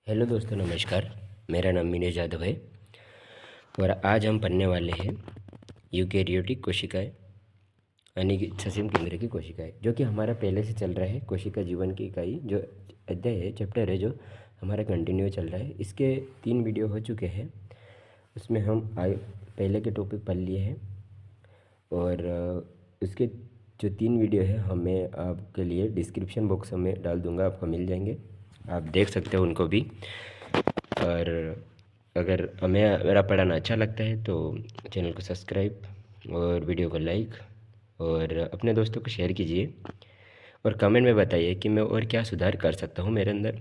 Hello दोस्तों, नमस्कार। मेरा नाम मीनेश यादव है और आज हम पढ़ने वाले हैं यूकेरियोटिक कोशिकाएं यानी कि ससीम केंद्र की कोशिकाएं, जो कि हमारा पहले से चल रहा है। कोशिका जीवन की इकाई जो अध्याय है, चैप्टर है, जो हमारा कंटिन्यू चल रहा है। इसके 3 वीडियो हो चुके हैं। उसमें हम पहले के टॉपिक पढ़ लिए हैं और उसके जो 3 वीडियो है हमें आपके लिए डिस्क्रिप्शन बॉक्स में डाल दूंगा, आपको मिल जाएंगे, आप देख सकते हो उनको भी। और अगर हमें मेरा पढ़ाना अच्छा लगता है तो चैनल को सब्सक्राइब और वीडियो को लाइक और अपने दोस्तों को शेयर कीजिए और कमेंट में बताइए कि मैं और क्या सुधार कर सकता हूँ मेरे अंदर।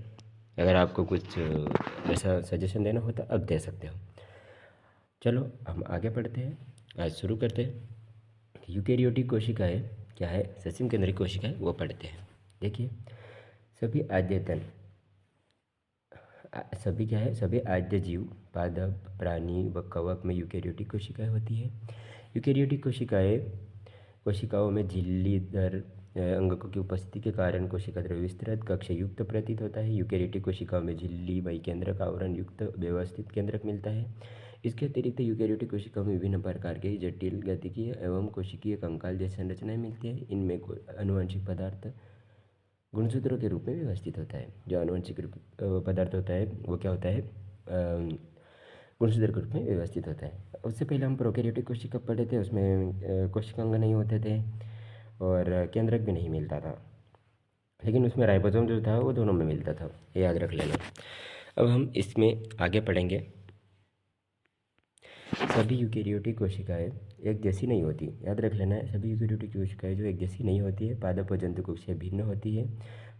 अगर आपको कुछ ऐसा सजेशन देना होता अब दे सकते हो। चलो हम आगे बढ़ते हैं, आज शुरू करते हैं। यूकेरियोटिक कोशिकाएं क्या है, ससीम केंद्रित कोशिकाएं, वो पढ़ते हैं। देखिए, सभी आद्यतन सभी क्या है, सभी आद्य जीव, पादप, प्राणी व कवक में यूकेरियोटिक कोशिकाएं होती है। यूकेरियोटिक कोशिकाओं में झिल्लीदार अंगकों की उपस्थिति के कारण कोशिका द्रव्य विस्तृत कक्ष युक्त प्रतीत होता है। यूकेरियोटिक कोशिकाओं में झिल्ली वही केंद्रक आवरण युक्त व्यवस्थित केंद्रक मिलता है। इसके अतिरिक्त यूकेरियोटिक कोशिकाओं में विभिन्न प्रकार के जटिल गतिकीय एवं कोशिकीय कंकाल जैसी संरचनाएं मिलती है। इनमें आनुवंशिक पदार्थ गुणसूत्रों के रूप में व्यवस्थित होता है। जो आनुवंशिक पदार्थ होता है वो क्या होता है, गुणसूत्र के रूप में व्यवस्थित होता है। उससे पहले हम प्रोकैरियोटिक कोशिका पढ़े थे, उसमें कोशिकांग नहीं होते थे और केंद्रक भी नहीं मिलता था, लेकिन उसमें राइबोसोम जो था वो दोनों में मिलता था, ये याद रख लेना। अब हम इसमें आगे पढ़ेंगे। सभी यूकेरियोटिक कोशिकाएं एक जैसी नहीं होती, याद रख लेना है। सभी यूकेरियोटिक कोशिकाएं जो एक जैसी नहीं होती है, पादप और जंतु कोशिकाएं भिन्न होती है।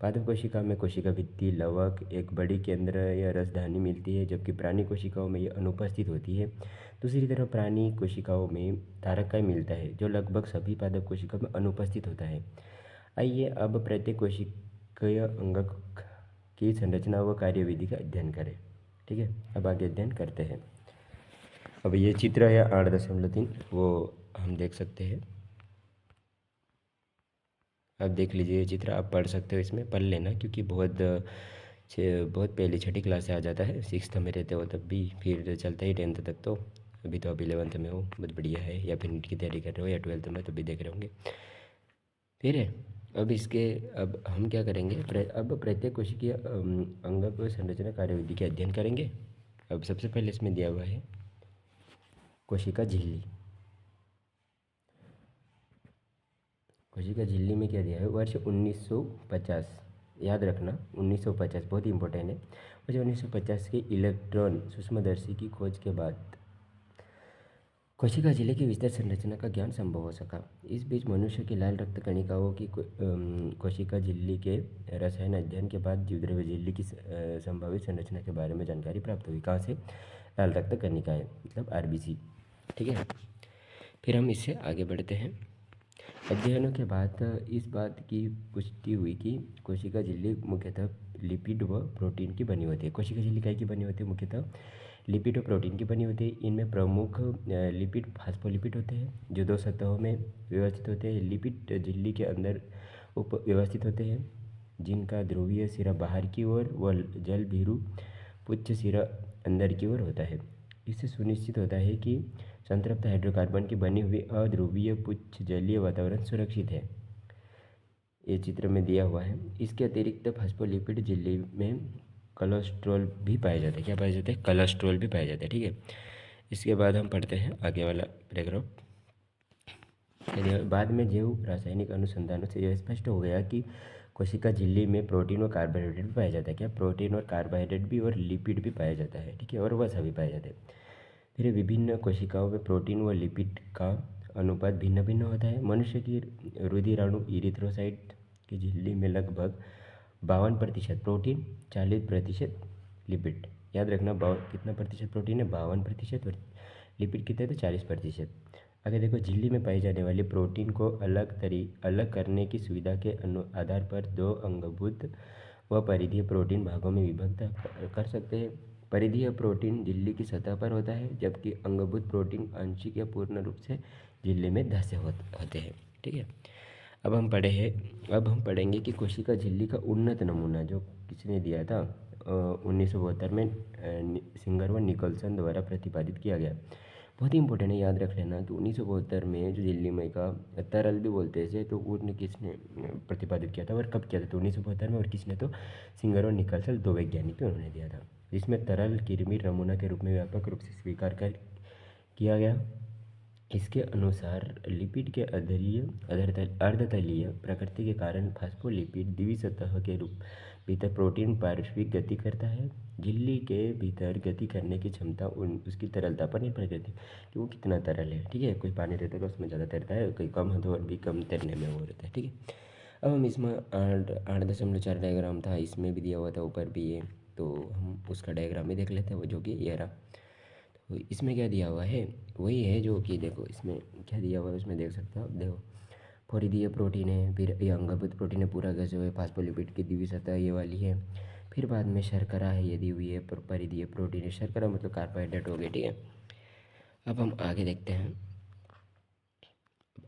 पादप कोशिका में कोशिका भित्ति, लवक, एक बड़ी केंद्र या रसधानी मिलती है, जबकि प्राणी कोशिकाओं में यह अनुपस्थित होती है। दूसरी तरफ प्राणी कोशिकाओं में तारकाय मिलता है, जो लगभग सभी पादप कोशिकाओं में अनुपस्थित होता है। आइए अब प्रत्येक कोशिकीय अंगक की संरचना व कार्यविधि का अध्ययन करें। ठीक है, अब आगे अध्ययन करते हैं। अब ये चित्र है 8.3, वो हम देख सकते हैं। आप देख लीजिए, ये चित्र आप पढ़ सकते हो, इसमें पढ़ लेना, क्योंकि बहुत पहले छठी क्लास से आ जाता है। 6th में रहते हो तब भी, फिर चलता ही 10th तक। तो अभी तो आप 11th में हो, बहुत बढ़िया है, या फिर नीट की तैयारी कर रहे हो या 12th में, तो भी देख रहे होंगे। फिर है अब हम क्या करेंगे, अब प्रत्येक कोशिकीय अंग को संरचना कार्यविधि के अध्ययन करेंगे। अब सबसे पहले इसमें दिया हुआ है कोशिका झिल्ली। कोशिका झिल्ली में क्या दिया है, वर्ष 1950, याद रखना 1950 बहुत ही इंपॉर्टेंट है। वर्ष 1950 के इलेक्ट्रॉन सूक्ष्मदर्शी की खोज के बाद कोशिका झिल्ली की विस्तृत संरचना का ज्ञान संभव हो सका। इस बीच मनुष्य की लाल रक्त कणिकाओं की कोशिका झिल्ली के रसायन अध्ययन के बाद जीवद्रव्य झिल्ली की संभावित संरचना के बारे में जानकारी प्राप्त हुई। कहाँ से? लाल रक्त कणिकाएं, मतलब आरबीसी। ठीक है, फिर हम इससे आगे बढ़ते हैं। अध्ययनों के बाद इस बात की पुष्टि हुई कि कोशिका झिल्ली मुख्यतः लिपिड व प्रोटीन की बनी होती है। कोशिका झिल्ली काय की बनी होती है? मुख्यतः लिपिड और प्रोटीन की बनी होती है। इनमें प्रमुख लिपिड फास्फोलिपिड होते हैं, जो 2 सतहों में व्यवस्थित होते हैं। लिपिड झिल्ली के अंदर उप व्यवस्थित होते हैं, जिनका ध्रुवीय सिरा बाहर की ओर व जल भीरू पुच्छ सिरा अंदर की ओर होता है। इससे सुनिश्चित होता है कि संतृप्त हाइड्रोकार्बन की बनी हुई अध्रुवीय पुच्छ जलीय वातावरण सुरक्षित है। ये चित्र में दिया हुआ है। इसके अतिरिक्त फास्फोलिपिड झिल्ली में कोलेस्ट्रॉल भी पाया जाता है। क्या पाया जाता है? कोलेस्ट्रॉल भी पाया जाता है। ठीक है, इसके बाद हम पढ़ते हैं आगे वाला पैराग्राफ। बाद में जैव रासायनिक अनुसंधानों से यह स्पष्ट हो गया कि कोशिका झिल्ली में प्रोटीन और कार्बोहाइड्रेट भी पाया जाता है। क्या? प्रोटीन और कार्बोहाइड्रेट भी और लिपिड भी पाया जाता है। ठीक है, और वसा भी पाया जाता है। फिर विभिन्न कोशिकाओं में प्रोटीन व लिपिड का अनुपात भिन्न भिन्न होता है। मनुष्य की रुधिराणु इरिथ्रोसाइट की झिल्ली में लगभग 52% प्रोटीन, 40% लिपिड। याद रखना, कितना प्रतिशत प्रोटीन है? 52%। और लिपिड कितने? तो 40%। अगर देखो, झिल्ली में पाई जाने वाली प्रोटीन को अलग करने की सुविधा के आधार पर 2 अंगभूत व परिधीय प्रोटीन भागों में विभक्त कर सकते हैं। परिधीय प्रोटीन झिल्ली की सतह पर होता है, जबकि अंगभूत प्रोटीन आंशिक या पूर्ण रूप से झिल्ली में धंसे होते हैं। ठीक है, अब हम पढ़ेंगे कि कोशिका झिल्ली का उन्नत नमूना जो किसने दिया था, 1972 में सिंगर व निकोलसन द्वारा प्रतिपादित किया गया। बहुत ही इंपॉर्टेंट है, याद रख लेना कि 1972 में जो झिल्ली का तरल भी बोलते हैं इसे, तो उन्हें किसने प्रतिपादित किया था और कब किया था, तो 1972 में। और किसने, तो सिंगर और निकोलसन, दो वैज्ञानिक ने उन्होंने दिया था। जिसमें तरल किरमिर नमूना के रूप में व्यापक रूप से स्वीकार कर किया गया। इसके अनुसार लिपिड के अर्धतलीय प्रकृति के कारण फास्फोलिपिड द्विसतह के रूप भीतर प्रोटीन पार्श्विक गति करता है। झिल्ली के भीतर गति करने की क्षमता उसकी तरलता पर निर्भर करती है कि वो कितना तरल है। ठीक है, कोई पानी रहता है तो उसमें ज़्यादा तैरता है, कोई कम है तो और भी कम तैरने में वो रहता है। ठीक है, अब हम इसमें 8.4 डायग्राम था, इसमें भी दिया हुआ था ऊपर भी ये, तो हम उसका डायग्राम भी देख लेते हैं, वो जो कि ये रहा। तो इसमें क्या दिया हुआ है, वही है जो कि देखो इसमें क्या दिया हुआ है, उसमें देख सकते हो आप। देखो परिधीय प्रोटीन है, फिर ये अंगभूत प्रोटीन है पूरा का जो है, फास्फोलिपिड की द्विसतह ये वाली है। फिर बाद में शर्करा है, ये दी हुई है परिधीय प्रोटीन है। शर्करा मतलब कार्बोहाइड्रेट हो गए। ठीक है, अब हम आगे देखते हैं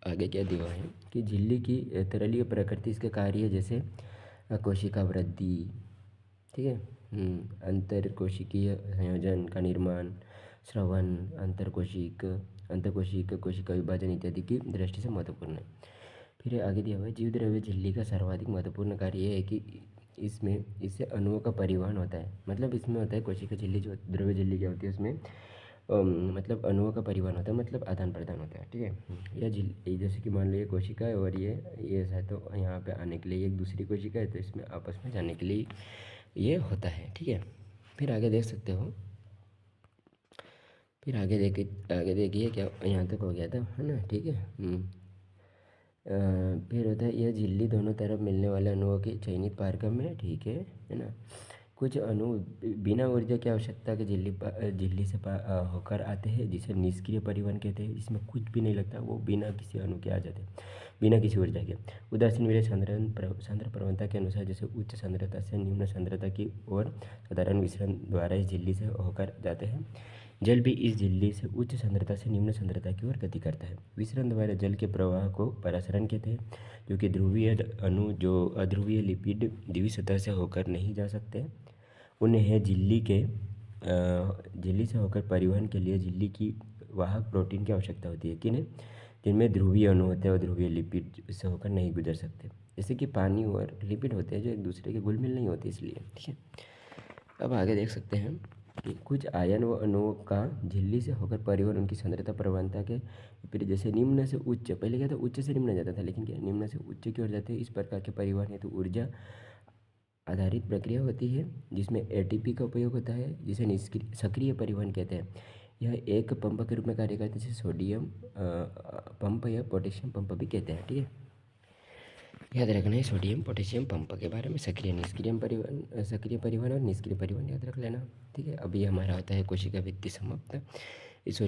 आगे क्या दिया है कि झिल्ली की तरलीय प्रकृति, इसके कार्य जैसे कोशिका वृद्धि, ठीक है, अंतरकोशिकीय संयोजन का निर्माण, श्रवण, अंतरकोशिक कोशिका विभाजन इत्यादि की दृष्टि से महत्वपूर्ण है। फिर आगे दिया हुआ है जीव द्रव्य झिल्ली का सर्वाधिक महत्वपूर्ण कार्य यह है कि इससे अणुओं का परिवहन होता है। मतलब इसमें होता है कोशिका झिल्ली, जो द्रव्य झिल्ली क्या होती है उसमें मतलब अणुओं का परिवहन होता है, मतलब आदान प्रदान होता है। ठीक है, यह झिल्ली जैसे कि मान लो ये कोशिका है और ये ऐसा है, तो यहाँ पे आने के लिए एक दूसरी कोशिका है, तो इसमें आपस में जाने के लिए ये होता है। ठीक है, फिर आगे देख सकते हो, फिर आगे देखिए क्या यहाँ तक हो गया था, है ना। ठीक है, फिर होता है यह झिल्ली दोनों तरफ मिलने वाले अणुओं के चयनित पारगम है। ठीक है ना। कुछ अणु बिना ऊर्जा की आवश्यकता के झिल्ली से होकर आते हैं, जिसे निष्क्रिय परिवहन कहते हैं। इसमें कुछ भी नहीं लगता, वो बिना किसी अणु के आ जाते हैं, बिना किसी ऊर्जा के। उदासीन विलय सांद्र प्रवणता के अनुसार जैसे उच्च सांद्रता से निम्न सांद्रता की ओर साधारण विसरण द्वारा इस झिल्ली से होकर जाते हैं। जल भी इस झिल्ली से उच्च सांद्रता से निम्न सांद्रता की ओर गति करता है। विसरण द्वारा जल के प्रवाह को परासरण कहते हैं, जो कि ध्रुवीय अणु जो अध्रुवीय लिपिड द्विसतह से होकर नहीं जा सकते, उन्हें झिल्ली से होकर परिवहन के लिए झिल्ली की वाहक प्रोटीन की आवश्यकता होती है, किन्हें, जिनमें ध्रुवीय अणु होते हैं और ध्रुवीय लिपिड से होकर नहीं गुजर सकते। जैसे कि पानी और लिपिड होते हैं जो एक दूसरे के घुल मिल नहीं होते, इसलिए। ठीक है, अब आगे देख सकते हैं कि कुछ आयन व अणुओं का झिल्ली से होकर परिवहन उनकी सांद्रता प्रवणता के फिर जैसे निम्न से उच्च, पहले क्या था उच्च से निम्न जाता था, लेकिन क्या निम्न से उच्च की ओर जाते हैं। इस प्रकार के परिवहन हेतु ऊर्जा आधारित प्रक्रिया होती है, जिसमें एटीपी का उपयोग होता है, जिसे निष्क्रिय सक्रिय परिवहन कहते हैं। यह एक पंप के रूप में कार्य करते हैं, जिसे सोडियम पंप या पोटेशियम पंप भी कहते हैं। ठीक है, याद रखना है सोडियम पोटेशियम पंप के बारे में, सक्रिय परिवहन और निष्क्रिय परिवहन याद रख लेना। ठीक है, अभी हमारा होता है कोशिका भित्ति समाप्त,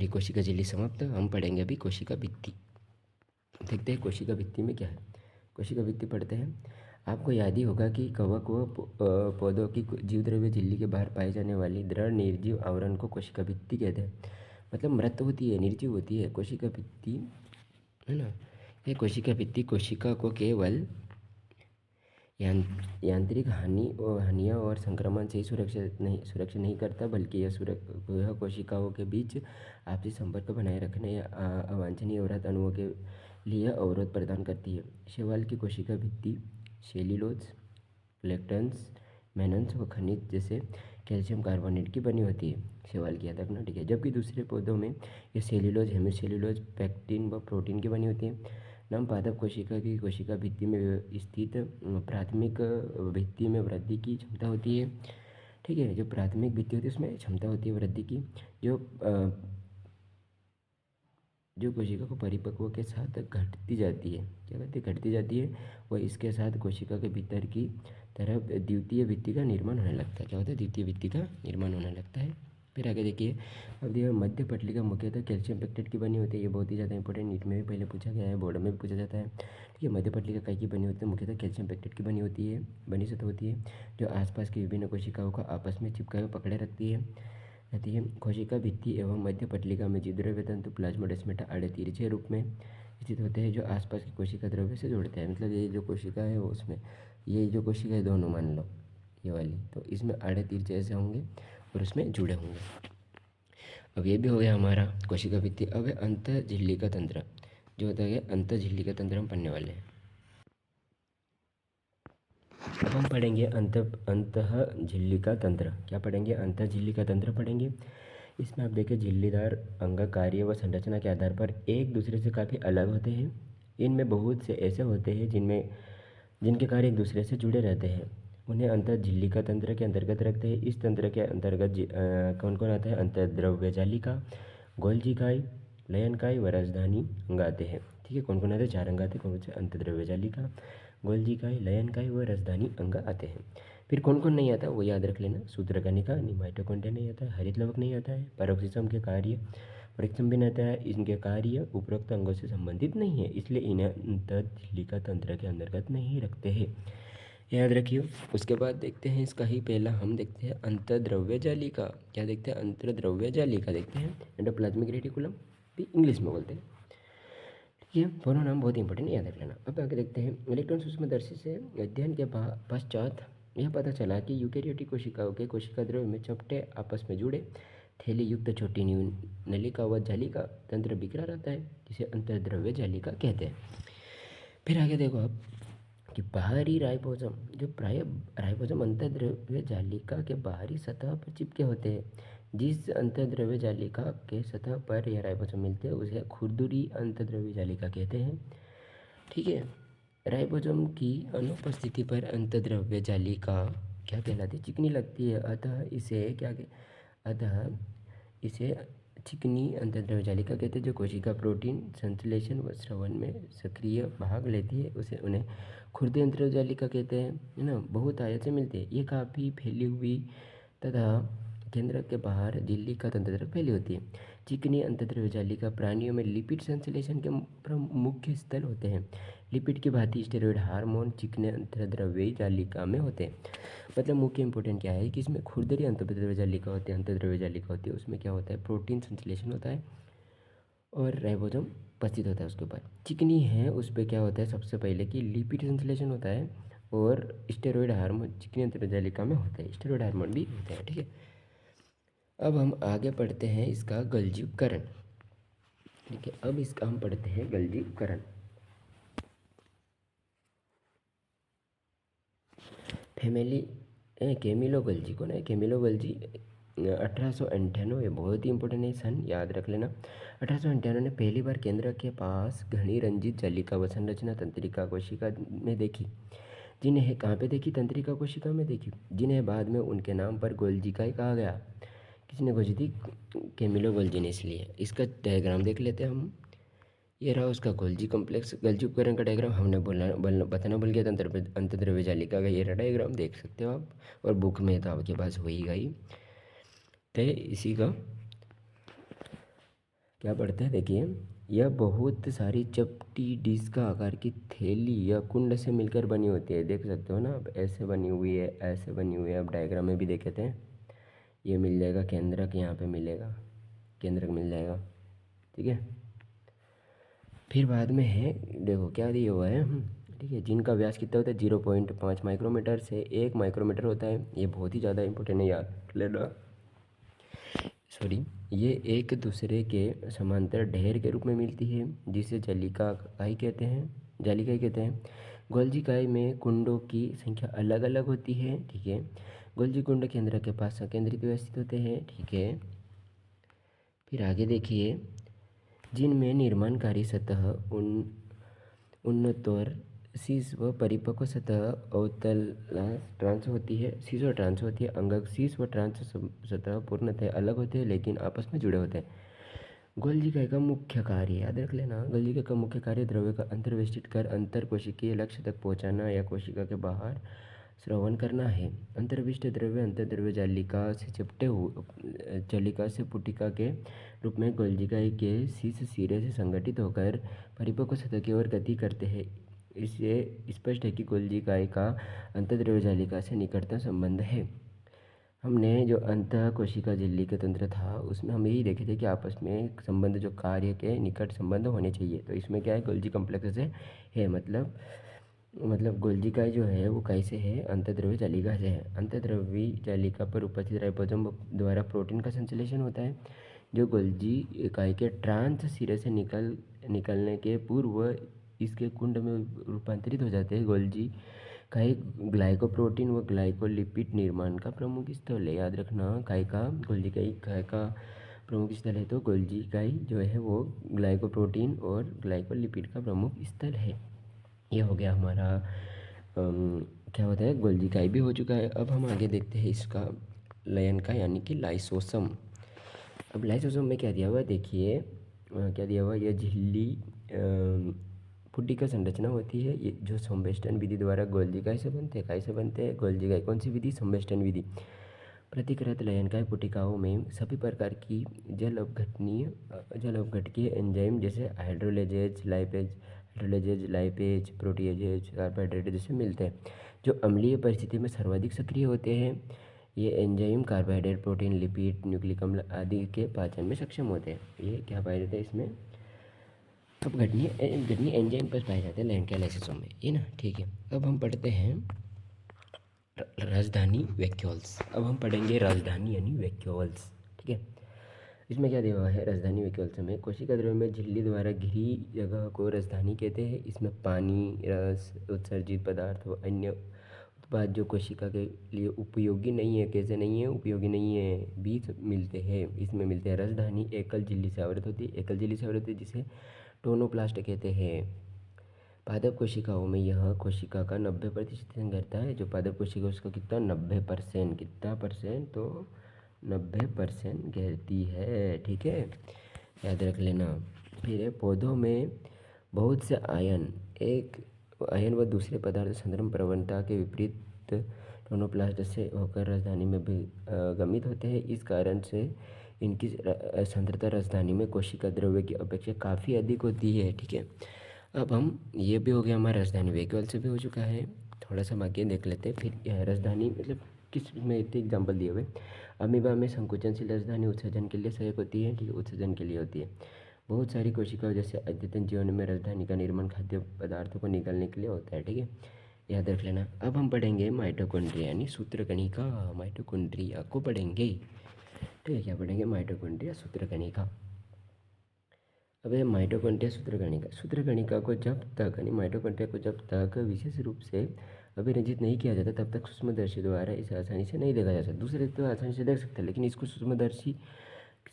कोशिका झिल्ली समाप्त। हम पढ़ेंगे अभी कोशिका भित्ति। देखते हैं कोशिका भित्ति में क्या है। कोशिका भित्ति पढ़ते हैं। आपको याद ही होगा कि कवक व पौधों की जीवद्रव्य झिल्ली के बाहर पाए जाने वाली दृढ़ निर्जीव आवरण को कोशिका भित्ति कहते हैं। मतलब मृत होती है, निर्जीव होती है कोशिका भित्ति, है ना। ये कोशिका भित्ति कोशिका को केवल यांत्रिक हानियों और संक्रमण से ही सुरक्षित नहीं करता, बल्कि यह कोशिकाओं के बीच आपसी संपर्क बनाए रखने या अवांछनीय अवरोध अणुओं के लिए अवरोध प्रदान करती है। शैवाल की कोशिका भित्ति सेल्यूलोज, लेक्टेन्स, मेनन्स व खनिज जैसे कैल्शियम कार्बोनेट की बनी होती है। शैवाल की याद रखना। ठीक है, जबकि दूसरे पौधों में ये सेल्यूलोज, हेमिसेल्यूलोज, पैक्टिन व प्रोटीन की बनी होती है। नाम पादप कोशिका की कोशिका भित्ति में स्थित प्राथमिक भित्ति में वृद्धि की क्षमता होती है। ठीक है, जो प्राथमिक भित्ति होती है उसमें क्षमता होती है वृद्धि की, जो कोशिका को परिपक्व के साथ घटती जाती है। क्या कहते हैं, घटती जाती है, वह इसके साथ कोशिका के भीतर की तरफ द्वितीय भित्ति का निर्माण होने लगता है। क्या होता है, द्वितीय भित्ति का निर्माण होने लगता है। फिर आगे देखिए, अब देखिए मध्य पटलिका मुख्यतः कैल्शियम पेक्टेट की बनी होती है। ये बहुत ही ज़्यादा इंपॉर्टेंट, नीट में भी पहले पूछा गया है, बोर्ड में भी पूछा जाता है। ठीक है, मध्य पटलिका कई की बनी होती है, मुख्यतः कैल्शियम पेक्टेट की बनी सतह होती है, जो आसपास की विभिन्न कोशिकाओं को आपस में चिपकाए हुए पकड़े रखती है। कोशिका भित्ति एवं मध्य पटलिका में जीवद्रव्य तंतु प्लाज्मोडेस्माटा आड़े तिरछे रूप में स्थित होते हैं, जो आसपास की कोशिका द्रव्य से जोड़ते हैं। मतलब ये जो कोशिका है वो उसमें, ये जो कोशिका है दोनों मान लो, ये वाली, तो इसमें आड़े तिरछे ऐसे होंगे और उसमें जुड़े होंगे। अब ये भी हो गया हमारा कोशिका भित्ति। अब है अंतःझिल्लिका तंत्र, जो होता है अंतःझिल्लिका तंत्र हम पढ़ने वाले हैं। अब हम पढ़ेंगे अंतःझिल्लिका तंत्र। क्या पढ़ेंगे? अंतःझिल्लिका तंत्र पढ़ेंगे। इसमें आप देखिए झिल्लीदार अंग कार्य व संरचना के आधार पर एक दूसरे से काफ़ी अलग होते हैं। इनमें बहुत से ऐसे होते हैं जिनके कार्य एक दूसरे से जुड़े रहते हैं, उन्हें अंतःझिल्लिका तंत्र के अंतर्गत रखते हैं। इस तंत्र के अंतर्गत कौन कौन आता है? अंतःद्रव्यजालिका, गोल्जीकाई, लयनकाई व राजधानी अंग आते हैं। ठीक है, कौन कौन आते हैं? 4 अंग आते हैं। कौन से? अंतःद्रव्यजालिका, गोल्जीकाई, लयनकाई व राजधानी अंग आते हैं। फिर कौन कौन नहीं आता वो याद रख लेना। सूत्रकनिका नहीं, माइटोकॉन्ड्रिया नहीं आता है, हरित लवक नहीं आता है, पैरोक्सिसम के कार्य परीक्षण भी नहीं आता है। इनके कार्य उपरोक्त अंगों से संबंधित नहीं है, इसलिए इन्हें अंतःझिल्लिका तंत्र के अंतर्गत नहीं रखते हैं, याद रखिए। उसके बाद देखते हैं इसका ही पहला हम देखते हैं अंतःद्रव्यजालिका। क्या देखते हैं? अंतःद्रव्यजालिका देखते हैं। एंडोप्लाज्मिक रेटिकुलम भी इंग्लिश में बोलते हैं। ये दोनों नाम बहुत इंपॉर्टेंट, याद रख लेना। अब आगे देखते हैं इलेक्ट्रॉन सूक्ष्मदर्शी से अध्ययन के पश्चात यह पता चला कि यूकेरियोटिक कोशिकाओं के कोशिका द्रव्य में चपटे आपस में जुड़े थैली युक्त छोटी नलिका व जालिका तंत्र बिखरा रहता है, जिसे अंतर्द्रव्य जालिका कहते हैं। फिर आगे देखो आप कि बाहरी राइबोसोम, जो प्राय राइबोसोम अंतर्द्रव्य जालिका के बाहरी सतह पर चिपके होते हैं। जिस अंतर्द्रव्य जालिका के सतह पर यह राइबोसोम मिलते हैं उसे खुरदुरी अंतर्द्रव्य जालिका कहते हैं। ठीक है, राइबोसोम की अनुपस्थिति पर अंतर्द्रव्य जालिका क्या कहलाती है? चिकनी लगती है। अतः इसे चिकनी अंतर्द्रव्य जालिका कहते हैं। जो कोशिका प्रोटीन संश्लेषण व स्रवण में सक्रिय भाग लेती है उसे उन्हें खुरदे अंतर्द्रव्य जालिका कहते हैं, है ना। बहुत आयत से मिलती है। ये काफ़ी फैली हुई तथा केंद्र के बाहर झिल्ली का तंत्र फैली होती है। चिकनी अंतर्द्रव्य जालिका प्राणियों में लिपिड संश्लेषण के मुख्य स्थल होते हैं। लिपिड की भांति स्टेरॉयड हार्मोन चिकने अंतर्द्रव्य जालिका में होते हैं। मतलब मुख्य इंपॉर्टेंट क्या है कि इसमें खुरदरी अंतर्द्रव्य जालिका होती है, अंतर्द्रव्य जालिका होती है। उसमें क्या होता है? प्रोटीन संश्लेषण होता है और राइबोसोम उपस्थित होता है उसके ऊपर। चिकनी है उस पर क्या होता है? सबसे पहले कि लिपिड संश्लेषण होता है और स्टेरॉयड हार्मोन चिकनी अंतर्द्रव्य जालिका में होता है, स्टेरॉयड हार्मोन भी होता है। ठीक है, अब हम आगे पढ़ते हैं इसका गल्जी उपकरण। ठीक है, अब इसका हम पढ़ते हैं गल्जी उपकरण। कैमिलो गल्जी कौन है? कैमिलो गल्जी 1898, बहुत ही इंपॉर्टेंट है सन, याद रख लेना। 1898 ने पहली बार केंद्र के पास घनी रंजित जालिका व संरचना तंत्रिका कोशिका में देखी, जिन्हें कहाँ पे देखी? तंत्रिका कोशिका में देखी, जिन्हें बाद में उनके नाम पर गोल्जिकाई कहा गया। किसने खोजी थी? कैमिलो गोल्जी ने। इसलिए इसका डायग्राम देख लेते हैं हम। ये रहा उसका गोल्जी कॉम्प्लेक्स। गल्जी उपकरण का डायग्राम हमने बताना भूल गया था। अंतर्द्रव्य जालिका का ये रहा डायग्राम, देख सकते हो आप, और बुक में तो आपके पास हो ही गई। तो इसी का क्या पढ़ते हैं? देखिए, यह बहुत सारी चपटी डिस्क का आकार की थैली या कुंड से मिलकर बनी होती है। देख सकते हो ना आप, ऐसे बनी हुई है, ऐसे बनी हुई है। आप डायग्राम में भी देखे थे। ये मिल जाएगा केंद्रक, यहाँ पे मिलेगा केंद्रक, मिल जाएगा। ठीक है, फिर बाद में है, देखो क्या दिया हुआ है। ठीक है, जिनका व्यास कितना होता है? 0.5 माइक्रोमीटर से 1 माइक्रोमीटर होता है। ये बहुत ही ज़्यादा इंपॉर्टेंट है, याद लेना। सॉरी, ये एक दूसरे के समांतर ढेर के रूप में मिलती है, जिसे जालिकाई कहते हैं, जालिकाई कहते हैं। गोल्जिकाई में कुंडों की संख्या अलग अलग होती है। ठीक है, गोल्जी कुंड केंद्र के पास संकेंद्रित व्यवस्थित होते हैं। ठीक है, फिर आगे देखिए, जिनमें निर्माणकारी सतह उन्नतोर शीश व परिपक्व सतह अवतल ट्रांस होती है, शीश और ट्रांस होती है। अंगक शीश व ट्रांस सतह पूर्णतः अलग होते हैं लेकिन आपस में जुड़े होते हैं। गोल्जिकाई का मुख्य कार्य, याद रख लेना, गोल्जिकाई का मुख्य कार्य द्रव्य का अंतर्वेष्टित कर अंतर कोशिकीय लक्ष्य तक पहुंचाना या कोशिका के बाहर स्रवण करना है। अंतर्विष्ट द्रव्य अंतर्द्रव्य जालिका से चिपटे हुए जालिका से पुटिका के रूप में गोल्जिकाई के शीर्ष सिरे से संगठित होकर परिपक्व सतह की ओर गति करते हैं। इससे स्पष्ट है कि गोल्जिकाई का अंतर्द्रव्य जालिका से निकटतम संबंध है। हमने जो अंतः कोशिका झिल्ली का तंत्र था उसमें हम यही देखे थे कि आपस में संबंध जो कार्य के निकट संबंध होने चाहिए। तो इसमें क्या है? गोल्जी कॉम्प्लेक्स से है, मतलब मतलब गोल्जी काय जो है वो कैसे है, अंतर्द्रव्य जालिका से है। अंतर्द्रव्य जालिका पर उपस्थित राइबोसोम द्वारा प्रोटीन का संश्लेषण होता है, जो गोल्जी इकाई के ट्रांस सिरे से निकलने के पूर्व इसके कुंड में रूपांतरित हो जाते हैं। गोल्जी इकाई ग्लाइकोप्रोटीन व ग्लाइकोलिपिड निर्माण का प्रमुख स्थल है। याद रखना, काय का गोल्जी इकाई का प्रमुख स्थल है, तो गोल्जी इकाई जो है वो ग्लाइकोप्रोटीन और ग्लाइकोलिपिड का प्रमुख स्थल है। ये हो गया हमारा क्या होता है, गोल्जी इकाई भी हो चुका है। अब हम आगे देखते हैं इसका लयन का, यानी कि लाइसोसम। अब लाइसोसोम में क्या दिया हुआ है, देखिए क्या दिया हुआ है, यह झिल्ली पुट्टिका संरचना होती है, ये जो संवेष्टन विधि द्वारा गोल्जी इकाई से बनते हैं। कैसे बनते हैं गोल्जी इकाई, कौन सी विधि, संवेष्टन विधि। प्रतिकृत लयनकाय पुटिकाओं में सभी प्रकार की जल अपघटकीय एंजाइम जैसे हाइड्रोलेजेज, लाइपेज, प्रोटीएजेज, कार्बोहाइड्रेट जैसे मिलते हैं, जो अम्लीय परिस्थिति में सर्वाधिक सक्रिय होते हैं। ये enzyme carbohydrate, protein, lipid, nucleic अम्ल आदि के पाचन में सक्षम होते हैं। ये क्या पाए जाते हैं इसमें, अपघटनीय एंजाइम पर पाए जाते हैं लयनकाय लाइसोसोम में, ये ना, ठीक है। अब हम पढ़ते हैं राजधानी वैक्यूल्स। अब हम पढ़ेंगे राजधानी यानी वैक्यूल्स, ठीक है। इसमें क्या दिया हुआ है, राजधानी वैक्यूल्स में कोशिका द्रव्य में झिल्ली द्वारा घिरी जगह को राजधानी कहते हैं। इसमें पानी, रस, उत्सर्जित पदार्थ व अन्य उत्पाद जो कोशिका के लिए उपयोगी नहीं है, कैसे नहीं है, उपयोगी नहीं है, भी मिलते हैं, इसमें मिलते हैं। राजधानी एकल झिल्ली से आवृत होती है, जिसे टोनोप्लास्ट कहते हैं। पादप कोशिकाओं में यह कोशिका का 90% घेरता है। जो पादप कोशिका उसका कितना, 90%, कितना परसेंट, तो 90% घेरती है, ठीक है, याद रख लेना। फिर पौधों में बहुत से आयन व दूसरे पदार्थ संद्रम प्रवणता के विपरीत टोनोप्लास्ट से होकर राजधानी में भी गमित होते हैं। इस कारण से इनकी सांद्रता राजधानी में कोशिका द्रव्य की अपेक्षा काफ़ी अधिक होती है, ठीक है। अब हम, ये भी हो गया हमारा राजधानी वैक्यूल से भी हो चुका है, थोड़ा सा बाकी देख लेते हैं। फिर यह राजधानी मतलब किस में, इतने एग्जाम्पल दिए हुए। अमीबा में संकुचनशील राजधानी उत्सर्जन के लिए सहायक होती है, ठीक है, उत्सर्जन के लिए होती है। बहुत सारी कोशिकाओं जैसे अद्यतन जीवन में राजधानी का निर्माण खाद्य पदार्थों को निकालने के लिए होता है, ठीक है, याद रख लेना। अब हम पढ़ेंगे माइटोकॉन्ड्रिया यानी सूत्रकणिका। माइटोकॉन्ड्रिया को पढ़ेंगे, ठीक है, क्या पढ़ेंगे, माइटोकॉन्ड्रिया सूत्रकणिका। अब ये माइटोकॉन्ड्रिया सूत्रकणिका को जब तक, यानी माइटोकॉन्ड्रिया को जब तक विशेष रूप से अभिरंजित नहीं किया जाता, तब तक सूक्ष्मदर्शी द्वारा इसे आसानी से नहीं देखा जा सकता। दूसरे तो आसानी से देख सकते हैं, लेकिन इसको सूक्ष्मदर्शी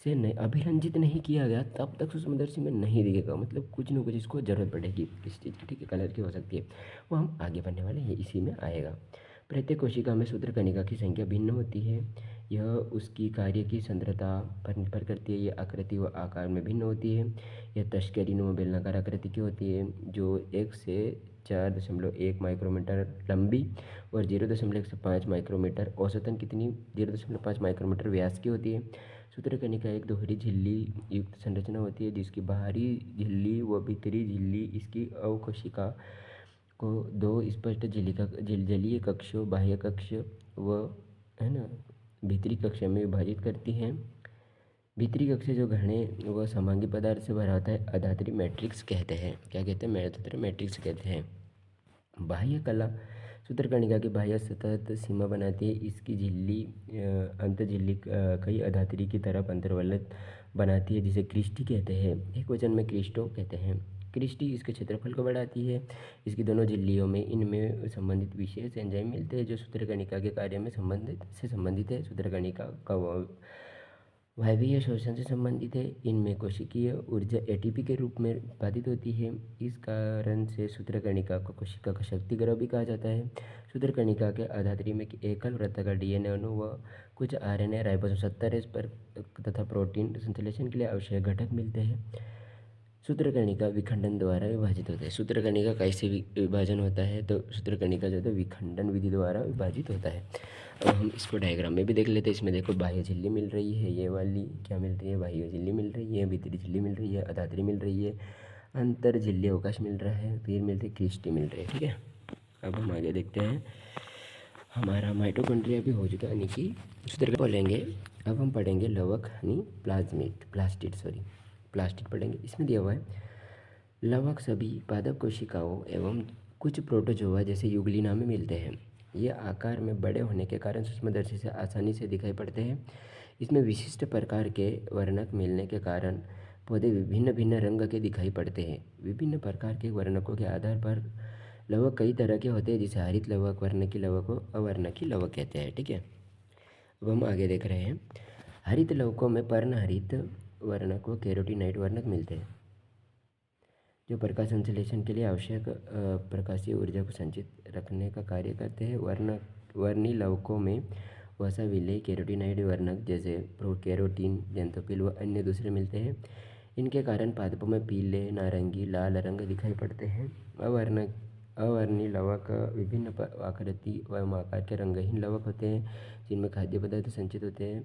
से नहीं, अभिरंजित नहीं किया गया तब तक सूक्ष्मदर्शी में नहीं दिखेगा। मतलब कुछ न कुछ इसको जरूरत पड़ेगी इस चीज़ की, ठीक है, कलर की हो सकती है, वो हम आगे बढ़ने वाले हैं, इसी में आएगा। प्रत्येक कोशिका में सूत्रकणिका की संख्या भिन्न होती है, यह उसकी कार्य की सांद्रता पर निर्भर करती है। यह आकृति व आकार में भिन्न होती है। यह तश्करी व बेलनाकार आकृति की होती है, जो 1 से 4.1 माइक्रोमीटर लंबी और 0.105 माइक्रोमीटर, औसतन कितनी, 0.5 माइक्रोमीटर व्यास की होती है। सूत्रकणिका एक दोहरी झिल्ली युक्त संरचना होती है, जिसकी बाहरी झिल्ली व भीतरी झिल्ली इसकी अवकोशिका को दो स्पष्ट जलीय कक्षों, बाह्य कक्ष व, है ना, भीतरी कक्ष में विभाजित करती हैं। भीतरी कक्ष जो घने व समांगी पदार्थ से भरा होता है, अधात्री मैट्रिक्स कहते हैं। क्या कहते हैं, अधात्री मैट्रिक्स कहते हैं। बाह्य कला सूत्रकणिका की बाह्य सतह सीमा बनाती है। इसकी झिल्ली अंत झिल्ली कई अधात्री की तरफ अंतर्वलय बनाती है, जिसे क्रिस्टी कहते हैं। एक वचन में क्रिस्टो कहते हैं। क्रिस्टी इसके क्षेत्रफल को बढ़ाती है। इसकी दोनों झिल्लियों में इनमें संबंधित विशेष एंजाइम मिलते हैं, जो सूत्रकणिका के कार्य में संबंधित है। सूत्रकणिका का वायवीय शोषण से संबंधित है। इनमें कोशिकीय ऊर्जा एटीपी के रूप में उत्पादित होती है। इस कारण से सूत्रकणिका को कोशिका का शक्ति ग्रह भी कहा जाता है। सूत्रकणिका के अधात्री में एकल वृत्ताकार डीएनए अणु व कुछ आरएनए, राइबोसोम 70 पर तथा प्रोटीन संश्लेषण के लिए आवश्यक घटक मिलते हैं। सूत्रकणिका विखंडन द्वारा विभाजित होता है। सूत्रकणिका कैसे विभाजन होता है, तो सूत्रकणिका जो है विखंडन विधि द्वारा विभाजित होता है। अब हम इसको डायग्राम में भी देख लेते हैं। इसमें देखो, बाह्य झिल्ली मिल रही है, ये वाली क्या मिल रही है, बाह्य झिल्ली मिल रही है, भीतरी झिल्ली मिल रही है, अधात्री मिल रही है, अंतर झिल्ली अवकाश मिल रहा है, फिर मिलती है क्रिस्टी मिल रही है, ठीक है। अब हम आगे देखते हैं। हमारा माइटोकॉन्ड्रिया भी हो चुका है, यानी कि सूत्र बोलेंगे। अब हम पढ़ेंगे लवक यानी प्लास्टिड पढ़ेंगे। इसमें दिया हुआ है, लवक सभी पादप कोशिकाओं एवं कुछ प्रोटोजोआ जैसे यूग्लिना में मिलते हैं। ये आकार में बड़े होने के कारण सूक्ष्मदर्शी से आसानी से दिखाई पड़ते हैं। इसमें विशिष्ट प्रकार के वर्णक मिलने के कारण पौधे विभिन्न भिन्न रंग के दिखाई पड़ते हैं। विभिन्न प्रकार के वर्णकों के आधार पर लवक कई तरह के होते हैं, जिसे हरित लवक, वर्णकी लवक और अवर्णकी लवक कहते हैं। ठीक है, अब हम आगे देख रहे हैं। हरित लवकों में पर्णहरित वर्णक व कैरोटीनाइट वर्णक मिलते हैं, जो प्रकाश संश्लेषण के लिए आवश्यक प्रकाशीय ऊर्जा को संचित रखने का कार्य करते हैं। वर्णी लवकों में वसा, विलेय, कैरोटीनाइड वर्णक जैसे प्रोकैरोटीन, जेंथोफिल व अन्य दूसरे मिलते हैं। इनके कारण पादपों में पीले, नारंगी, लाल रंग दिखाई पड़ते हैं। अवर्णी लवक विभिन्न आकृति व आकार के रंगहीन लवक होते हैं, जिनमें खाद्य पदार्थ संचित होते हैं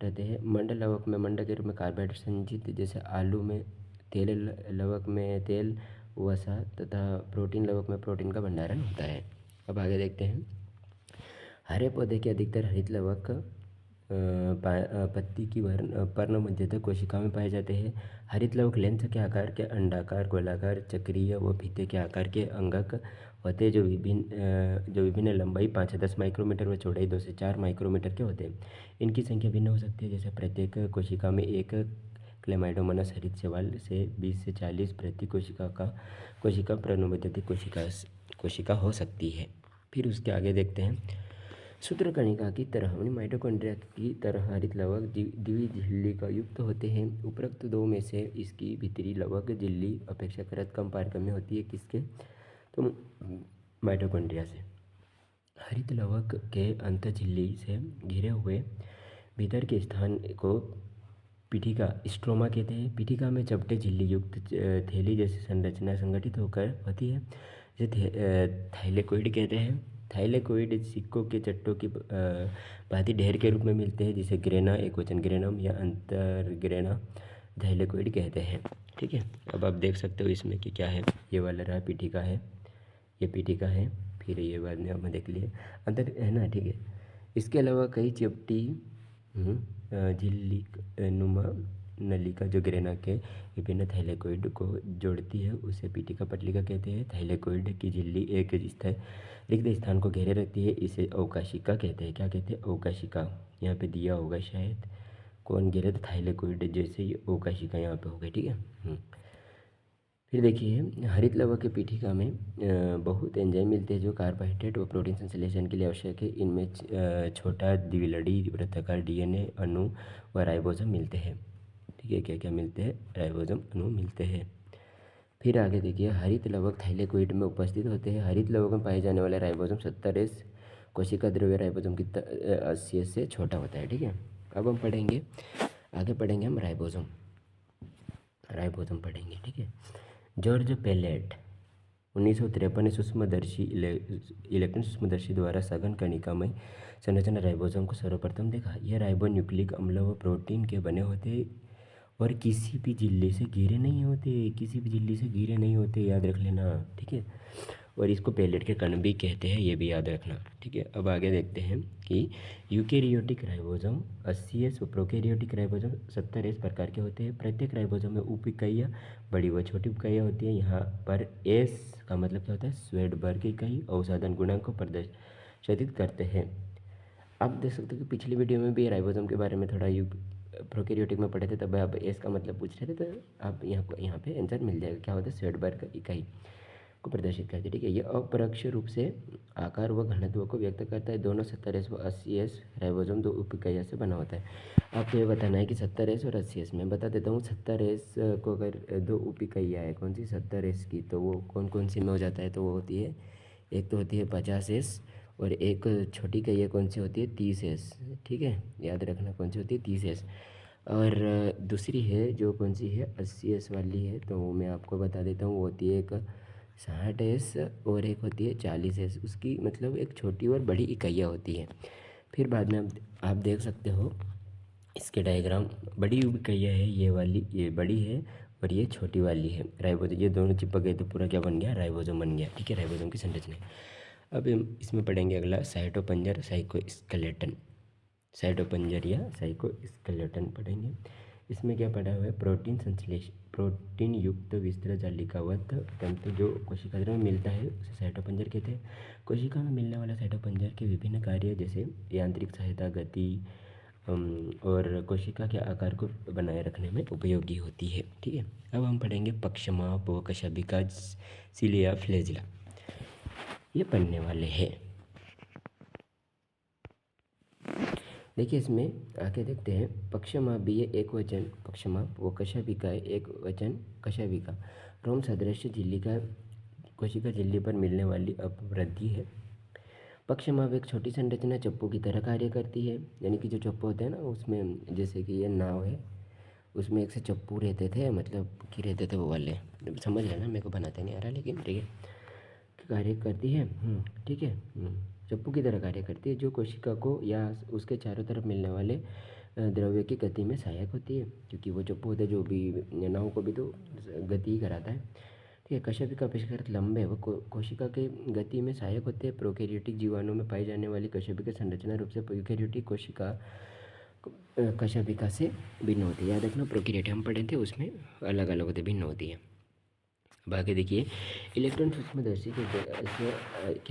रहते हैं। मंड लवक में मंड के रूप में कार्बोहाइड्रेट संचित, जैसे आलू में। तेल लवक में तेल, वसा तथा प्रोटीन लवक में प्रोटीन का भंडारण होता है। अब आगे देखते हैं। हरे पौधे के अधिकतर हरित लवक पत्ती की पर्ण मध्यतक कोशिका में पाए जाते हैं। हरित लवक लेंस के आकार के अंडाकार, गोलाकार, चक्रीय व फीते के आकार के अंगक होते हैं, जो विभिन्न लंबाई 5 से 10 माइक्रोमीटर व चौड़ाई 2 से 4 माइक्रोमीटर के होते हैं। इनकी संख्या भिन्न हो सकती है, जैसे प्रत्येक कोशिका में एक क्लेमाइडोमोनास हरित शैवाल से 20 से 40 प्रति कोशिका पर्णमध्यतिक कोशिका हो सकती है। फिर उसके आगे देखते हैं। सूत्रकणिका की तरह माइटोकॉन्ड्रिया की तरह हरित लवक द्विझिल्ली का युक्त होते हैं। उपरोक्त दो में से इसकी भीतरी लवक झिल्ली अपेक्षाकृत कम पारगम्य होती है। किसके? तो माइटोकॉन्ड्रिया से। हरित लवक के अंत झिल्ली से घिरे हुए भीतर के स्थान को पीठिका, स्ट्रोमा कहते हैं। पीठिका में चपटे झिल्ली युक्त थैली जैसी संरचना संगठित होकर होती है, जिसे थाइलेकोइड कहते हैं। थाइलेकोइड सिक्कों के चट्टों की भांति ढेर के रूप में मिलते हैं, जिसे ग्रेना, एकवचन ग्रेनम या अंतरग्रेना थाइलेकोइड कहते हैं। ठीक है, अब आप देख सकते हो इसमें कि क्या है। ये वाला रहा पीठिका है, ये पीठिका है, फिर ये बाद में हम देख लिए अंतर है ना। ठीक है, इसके अलावा कई चपटी झिल्ली नुमा नलिका जो ग्रेना के विभिन्न थाइलेकोइड को जोड़ती है, उसे पीठिका पटलिका कहते हैं। थाइलेकोइड की झिल्ली एक रिक्त स्थान को घेरे रहती है, इसे अवकाशिका कहते हैं। क्या कहते हैं? अवकाशिका। यहाँ पे दिया होगा शायद, कौन घेरे? तो थाइलेकोइड, जैसे ये अवकाशिका यहाँ पे हो गई। ठीक है। फिर देखिए, हरित लवक के पीठिका में बहुत एंजाइम मिलते हैं, जो कार्बोहाइड्रेट व प्रोटीन संश्लेषण के लिए आवश्यक है। इनमें छोटा द्विलड़ी वृत्ताकार डीएनए अणु व राइबोसोम मिलते हैं। ठीक है, क्या क्या मिलते हैं? राइबोसोम अणु मिलते हैं। फिर आगे देखिए, हरित लवक थाइलेकोइड में उपस्थित होते हैं। हरित लवक में पाए जाने वाले राइबोसोम 70S कोशिका द्रव्य राइबोसोम की 80S से छोटा होता है। ठीक है, अब हम पढ़ेंगे, आगे पढ़ेंगे हम राइबोसोम पढ़ेंगे। ठीक है, जॉर्ज पेलेट 1953 ने सूक्ष्मदर्शी इलेक्ट्रॉन सूक्ष्मदर्शी द्वारा सघन कणिकामय संरचना राइबोसोम को सर्वप्रथम देखा। यह राइबो न्यूक्लिक अम्ल व प्रोटीन के बने होते और किसी भी झिल्ली से घिरे नहीं होते, याद रख लेना। ठीक है, और इसको पेलेट के कण भी कहते हैं, ये भी याद रखना। ठीक है, अब आगे देखते हैं कि यूकेरियोटिक राइबोसोम 80S व प्रोकैरियोटिक राइबोसोम 70S प्रकार के होते हैं। प्रत्येक राइबोसोम में उप इकाइयाँ, बड़ी व छोटी इकाइयाँ होती हैं। यहाँ पर S का मतलब क्या होता है? स्वेडबर्ग इकाई अवसादन गुणांक को प्रदर्शित करते हैं। आप देख सकते हो कि पिछली वीडियो में भी राइबोसोम के बारे में थोड़ा प्रोकैरियोटिक में पढ़े थे, तब आप एस का मतलब पूछ रहे थे, तो आप यहाँ पे आंसर मिल जाएगा। क्या होता है? स्वेडबर्ग इकाई को प्रदर्शित करते हैं। ठीक है, ये अपरोक्ष रूप से आकार व घनत्व को व्यक्त करता है। दोनों 70S व 80S राइबोसोम दो उप इकाइयों से बना होता है। आपको ये बताना है कि 70S और 80S में बता देता हूँ। 70S को अगर दो उप इकाइयाँ है कौन सी 70S की, तो वो कौन कौन सी में हो जाता है? तो वो होती है, एक तो होती है 50S और एक छोटी इकाई कौन सी होती है? 30S। ठीक है, याद रखना कौन सी होती है? 30S। और दूसरी है जो कौन सी है? 80S वाली है, तो वो मैं आपको बता देता हूँ। वो होती है एक 60S और एक होती है 40S। उसकी मतलब एक छोटी और बड़ी इकाइयाँ होती हैं। फिर बाद में आप देख सकते हो इसके डायग्राम। बड़ी इकाइयाँ है ये वाली, ये बड़ी है और ये छोटी वाली है राइबोसोम। ये दोनों चिपक गए तो पूरा क्या बन गया? राइबोसोम बन गया। ठीक है, राइबोसोम की संरचना। अब हम इसमें पढ़ेंगे अगला साइटोपंजर साइकोस्केलेटन। साइटोपंजर या साइकोस्केलेटन पढ़ेंगे। इसमें क्या पढ़ा हुआ है? प्रोटीन युक्त विस्तृत जालिकावत तंतु जो कोशिका में मिलता है उसे साइटोपंजर कहते हैं। कोशिका में मिलने वाला साइटोपंजर के विभिन्न कार्य जैसे यांत्रिक सहायता, गति और कोशिका के आकार को बनाए रखने में उपयोगी होती है। ठीक है, अब हम पढ़ेंगे पक्षमाप व कशेबिका, सिलिया, फ्लैजिला, ये पढ़ने वाले हैं। देखिए इसमें आगे देखते हैं, पक्षमाप भी है एक वचन पक्षमाप, वो कशेबिका है एक वचन कशेबिका। रोम सदृश झिल्ली का कोशिका झिल्ली पर मिलने वाली अपवृद्धि है। पक्षमाप एक छोटी संरचना चप्पू की तरह कार्य करती है, यानी कि जो चप्पू होते हैं ना उसमें, जैसे कि ये नाव है उसमें एक से चप्पू रहते थे, मतलब कि रहते थे वो वाले, समझ लेना, मेरे को बनाते नहीं आ रहा लेकिन ठीक है, कार्य करती है। ठीक है, चप्पू की तरह कार्य करती है, जो कोशिका को या उसके चारों तरफ मिलने वाले द्रव्य की गति में सहायक होती है, क्योंकि वो चप्पू होता है जो भी नाव को भी तो गति ही कराता है। ठीक है, कशेबिका अपेक्षाकृत लंबे वो कोशिका के गति में सहायक होते हैं। प्रोकैरियोटिक जीवाणु में पाई जाने वाली कशेबिका संरचना रूप से यूकेरियोटिक कोशिका कशेबिका से भिन्न होती है। याद रखना, प्रोकैरियोट हम पढ़े थे उसमें अलग अलग होते, भिन्न होती है। अब आगे देखिए, इलेक्ट्रॉन सूक्ष्मदर्शी के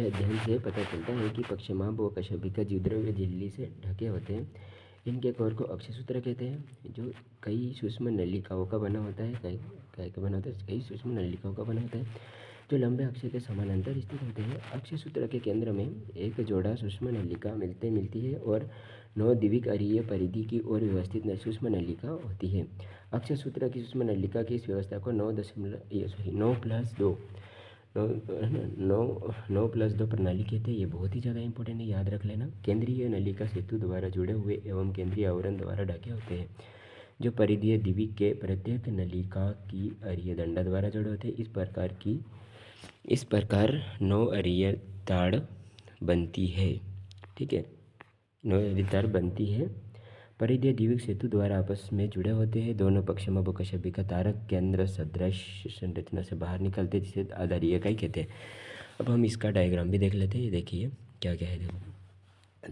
अध्ययन से पता चलता है कि पक्षमाप व कशेबिका जीवद्रव्य झिल्ली से ढके होते हैं। इनके कोर को अक्षसूत्र कहते हैं, जो कई सूक्ष्म नलिकाओं का बना होता है। कई सूक्ष्म नलिकाओं का बना होता है, जो लंबे अक्ष के समानांतर स्थित होते हैं। अक्षसूत्र के केंद्र में एक जोड़ा सूक्ष्म नलिका मिलती है और 9 द्विअरीय परिधि की ओर व्यवस्थित सूक्ष्म नलिका होती है। अक्षसूत्र की सूक्ष्म नलिका की इस व्यवस्था को 9+2 प्रणाली कहते हैं। ये बहुत ही ज़्यादा इंपॉर्टेंट है, याद रख लेना। केंद्रीय नलिका सेतु द्वारा जुड़े हुए एवं केंद्रीय आवरण द्वारा ढके होते हैं, जो परिधीय द्विक के प्रत्येक नलिका की अरीय दंडा द्वारा जुड़े होते हैं। इस प्रकार 9 अरीय ताड़ बनती है। ठीक है, 9 अरीय ताड़ बनती है, परिधीय द्विक सेतु द्वारा आपस में जुड़े होते हैं। दोनों पक्षमाप व कशेबिका तारक केंद्र सदृश संरचना से बाहर निकलते हैं, जिसे आधारीय इकाई कहते हैं। अब हम इसका डायग्राम भी देख लेते हैं। ये देखिए क्या क्या है, देखो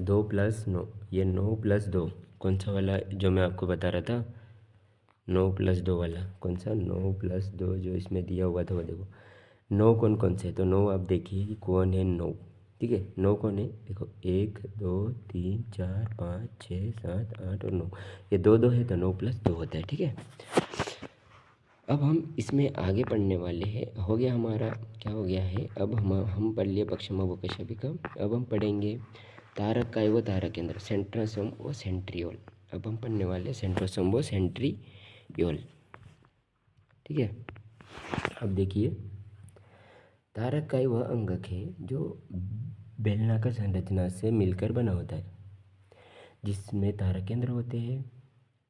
2+9, ये 9+2 कौन सा वाला जो मैं आपको बता रहा था, 9+2 वाला कौन सा, 9+2 जो इसमें दिया हुआ था वो देखो। 9 कौन कौन से है, तो 9 आप देखिए कि कौन है 9। ठीक है, 9 कौन है, देखो 1 2 3 4 5 6 7 8 और 9, ये 2 है तो 9+2 होता है। ठीक है, अब हम इसमें आगे पढ़ने वाले हैं। हो गया हमारा, क्या हो गया है, अब हम पढ़ लिए पक्षमाप व कशेबिका। अब हम पढ़ेंगे तारक काय व तारक केंद्र, सेंट्रोसोम व सेंट्रियोल। अब हम पढ़ने वाले सेंट्रोसोम व सेंट्रियोल। ठीक है, अब देखिए, तारक काय वह अंगक है जो बेलनाकार संरचना से मिलकर बना होता है, जिसमें तारक केंद्र होते हैं।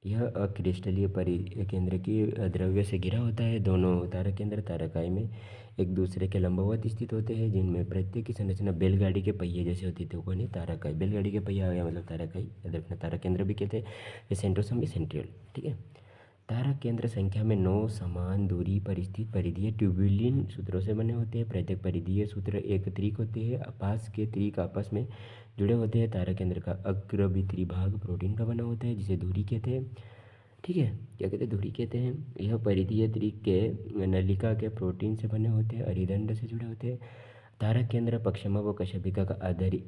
यह अक्रिस्टलीय परिकेंद्र की द्रव्य से घिरा होता है। दोनों तारक केंद्र तारकाई में एक दूसरे के लंबवत स्थित होते हैं, जिनमें प्रत्येक की संरचना बैलगाड़ी के पहिए जैसे होती थी। वो नहीं, तारकाई बैलगाड़ी के पहिया आ गया, मतलब तारकाई, याद रखना। तारक केंद्र भी कहते हैं, सेंट्रोसोम भी सेंट्रियोल। ठीक है, तारक केंद्र संख्या में 9 समान दूरी पर स्थित परिधीय ट्यूबुलिन सूत्रों से बने होते हैं। प्रत्येक परिधीय सूत्र एक त्रिक होते हैं, पास के त्रिक आपस में जुड़े होते हैं। तारक केंद्र का अग्रभीतरी भाग प्रोटीन का बना होता है, जिसे धुरी कहते हैं। ठीक है, क्या कहते हैं, धुरी कहते हैं। यह परिधीय त्रिक के नलिका के प्रोटीन से बने होते हैं, अरिदंड से जुड़े होते हैं। तारक केंद्र पक्षमाप व कशेबिका का आधारी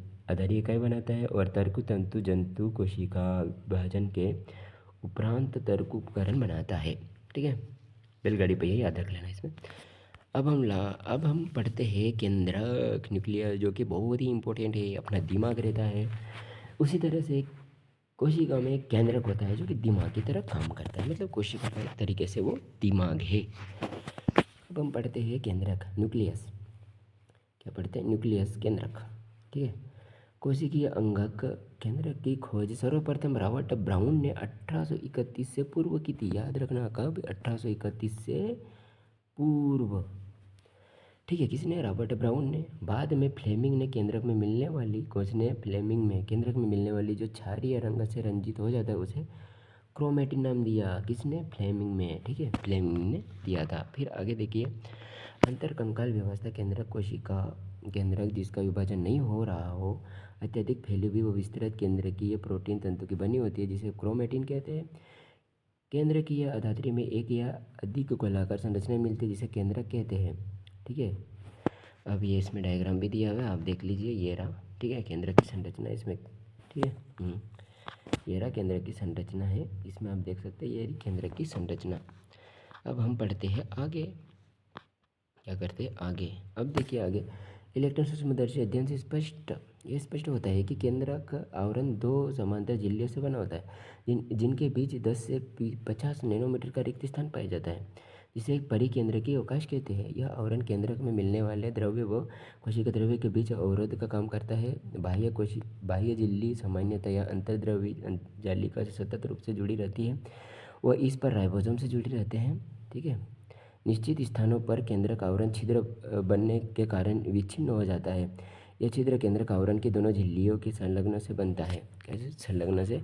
इकाई बनाता है और तर्क तंतु जंतु कोशिका विभाजन के उपरांत तर्क उपकरण बनाता है। ठीक है, बैलगाड़ी पे ही याद रख लेना इसमें। अब हम पढ़ते हैं केंद्रक, न्यूक्लियस, जो कि बहुत ही इंपॉर्टेंट है, अपना दिमाग रहता है। उसी तरह से कोशिका में एक केंद्रक होता है जो कि दिमाग की तरह काम करता है, मतलब कोशिका का एक तरीके से वो दिमाग है। अब हम पढ़ते हैं केंद्रक, न्यूक्लियस। क्या पढ़ते हैं, न्यूक्लियस, केंद्रक। ठीक है, कोशिकीय अंगक केंद्रक की खोज सर्वप्रथम रॉबर्ट ब्राउन ने 1831 से पूर्व की थी। याद रखना, कब, 1831 से पूर्व। ठीक है, किसने, रॉबर्ट ब्राउन ने। बाद में फ्लेमिंग ने केंद्रक में मिलने वाली, किसने, फ्लेमिंग में केंद्रक में मिलने वाली जो क्षारीय रंग से रंजित हो जाता है उसे क्रोमेटिन नाम दिया। किसने, फ्लेमिंग में। ठीक है, फ्लेमिंग ने दिया था। फिर आगे देखिए, अंतरकंकाल व्यवस्था केंद्रक कोशिका केंद्रक जिसका विभाजन नहीं हो रहा हो, अत्यधिक फैली हुई व विस्तृत केंद्रकीय प्रोटीन तंतु की बनी होती है, जिसे क्रोमेटिन कहते हैं। केंद्र की या अधात्री में एक या अधिक गोलाकार संरचना मिलती है जिसे केंद्रक कहते हैं। ठीक है, अब ये इसमें डायग्राम भी दिया हुआ है, आप देख लीजिए, ये रहा। ठीक है, केंद्र की संरचना इसमें। ठीक है, ये रहा केंद्र की संरचना है, इसमें आप देख सकते हैं ये रही केंद्र की संरचना। अब हम पढ़ते हैं आगे, क्या करते हैं आगे। अब देखिए आगे, इलेक्ट्रॉन सूक्ष्मदर्शी अध्ययन से ये स्पष्ट होता है कि केंद्र का आवरण दो समांतर झिल्लियों से बना होता है जिनके बीच 10 से 50 नैनोमीटर का रिक्त स्थान पाया जाता है, जिसे एक परिकेंद्र की अवकाश कहते हैं। यह आवरण केंद्रक में मिलने वाले द्रव्य व कोशिका द्रव्य के बीच अवरोध का काम करता है। बाह्य झिल्ली सामान्यतया अंतर्द्रव्यी जालिका से सतत रूप से जुड़ी रहती है, वह इस पर राइबोसोम से जुड़े रहते हैं। ठीक है, निश्चित स्थानों पर केंद्रक आवरण छिद्र बनने के कारण विच्छिन्न हो जाता है। यह छिद्र केंद्रक आवरण की दोनों झिल्लियों की संलग्न से बनता है। कैसे संलग्न से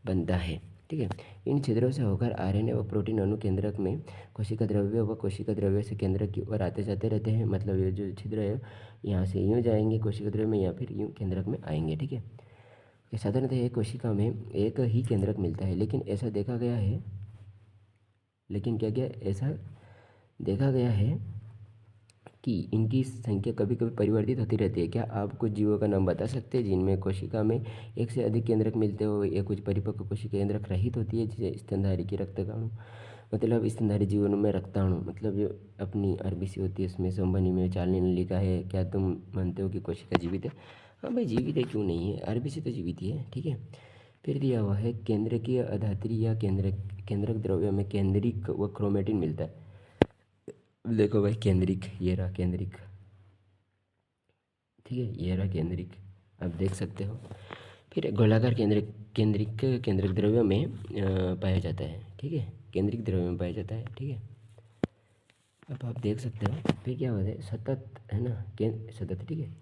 बनता है? ठीक है, इन छिद्रों से होकर आरएनए व प्रोटीन अणु केंद्रक में कोशिका द्रव्य व कोशिका द्रव्य से केंद्रक की ओर आते जाते रहते हैं। मतलब ये जो छिद्र है यहाँ से यूँ जाएंगे कोशिका द्रव्य में या फिर यूँ केंद्रक में आएंगे। ठीक है, साधारणतः एक कोशिका में एक ही केंद्रक मिलता है, लेकिन ऐसा देखा गया है ऐसा देखा गया है कि इनकी संख्या कभी कभी परिवर्तित होती रहती है। क्या आप कुछ जीवों का नाम बता सकते हैं जिनमें कोशिका में एक से अधिक केंद्रक मिलते हो या कुछ परिपक्व कोशिका केंद्रक रहित होती है, जैसे स्तनधारी की रक्तकणु, मतलब स्तनधारी जीवों में रक्ताणु, मतलब जो अपनी आरबीसी होती है उसमें संबंधी में चालने लिखा है। क्या तुम मानते हो कि कोशिका जीवित है? हाँ भाई, जीवित है, क्यों नहीं है, आरबीसी तो जीवित ही है। ठीक है, फिर दिया हुआ है केंद्रकीय अधात्री या केंद्रक द्रव्य में केंद्रिक व क्रोमेटिन मिलता है। देखो भाई, केंद्रिक, ये रहा केंद्रिक। ठीक है, ये रहा केंद्रिक, आप देख सकते हो। फिर गोलाकार केंद्रिक द्रव्य में पाया जाता है। ठीक है, केंद्रिक द्रव्य में पाया जाता है। ठीक है, अब आप देख सकते हो। फिर क्या होता है, सतत है ना, सतत। ठीक है,